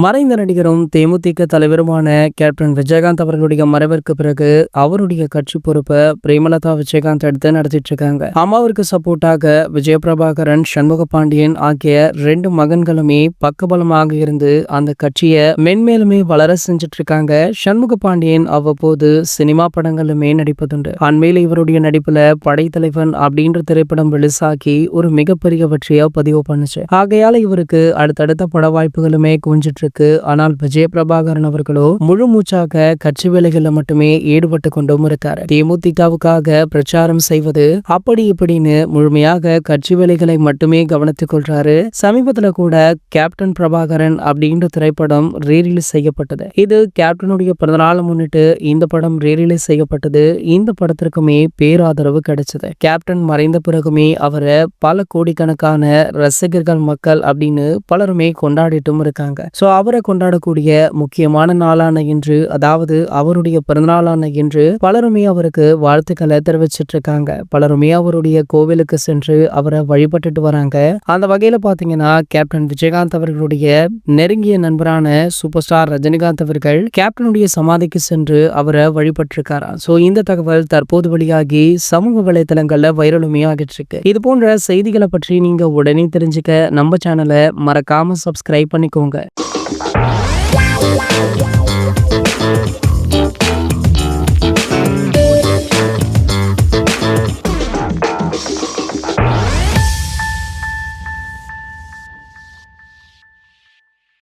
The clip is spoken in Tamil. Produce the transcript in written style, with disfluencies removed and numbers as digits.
மறைந்த நடிகரும் தேமுதிக தலைவருமான கேப்டன் விஜயகாந்த் அவர்களுடைய மறைவிற்கு பிறகு அவருடைய கட்சி பொறுப்பை பிரேமலதா விஜயகாந்த் எடுத்து நடத்திட்டு இருக்காங்க. அம்மாவிற்கு சப்போர்ட்டாக விஜயபிரபாகரன், சண்முக பாண்டியன் ஆகிய 2 மகன்களுமே பக்கபலமாக இருந்து அந்த கட்சியை மென்மேலுமே வளர செஞ்சுட்டு இருக்காங்க. சண்முக பாண்டியன் அவ்வப்போது சினிமா படங்களுமே நடிப்பதுண்டு. அண்மையில் இவருடைய நடிப்புல படைத்தலைவன் அப்படின்ற திரைப்படம் ரிலீஸாகி ஒரு மிகப்பெரிய வெற்றியா பதிவு பண்ணுச்சு. ஆகையால இவருக்கு அடுத்தடுத்த பட வாய்ப்புகளுமே குவிஞ்சிட்டு இருக்கு. ஆனால் விஜயபிரபாகரன் அவர்களோ முழு மூச்சாக கட்சி வேலைகள்ல மட்டுமே ஈடுபட்டு கொண்டும் இருக்காரு. தேமுதிகவுக்காக பிரச்சாரம் செய்வது அப்படி இப்படின்னு முழுமையாக கட்சி வேலைகளை மட்டுமே கவனித்துக் கொள்றாரு. சமீபத்துல கூட கேப்டன் பிரபாகரன் அப்படின்ற திரைப்படம் ரீரிலீஸ் செய்யப்பட்டது. இது கேப்டனுடைய பிறந்தநாளை முன்னிட்டு இந்த படம் ரீரிலீஸ் செய்யப்பட்டது. இந்த படத்திற்குமே பேராதரவு கிடைச்சது. கேப்டன் மறைந்த பிறகுமே அவரை பல கோடிக்கணக்கான ரசிகர்கள், மக்கள் அப்படின்னு பலருமே கொண்டாடிட்டும் இருக்காங்க. அவரை கொண்டாடக்கூடிய முக்கியமான நாளான இன்று, அதாவது அவருடைய பிறந்தநாளான இன்று பலருமே அவருக்கு வாழ்த்துக்களை தெரிவிச்சிட்டு இருக்காங்க. பலருமே அவருடைய கோவிலுக்கு சென்று அவரை வழிபட்டுட்டு வராங்க. அந்த வகையில பாத்தீங்கன்னா கேப்டன் விஜயகாந்த் அவர்களுடைய நெருங்கிய நண்பரான சூப்பர் ஸ்டார் ரஜினிகாந்த் அவர்கள் கேப்டனுடைய சமாதிக்கு சென்று அவரை வழிபட்டிருக்காராம். இந்த தகவல் தற்போது வெளியாகி சமூக வலைதளங்கள்ல வைரலுமே ஆகிட்டு இருக்கு. இது போன்ற செய்திகளை பற்றி நீங்க உடனே தெரிஞ்சுக்க நம்ம சேனலை மறக்காம சப்ஸ்கிரைப் பண்ணிக்கோங்க.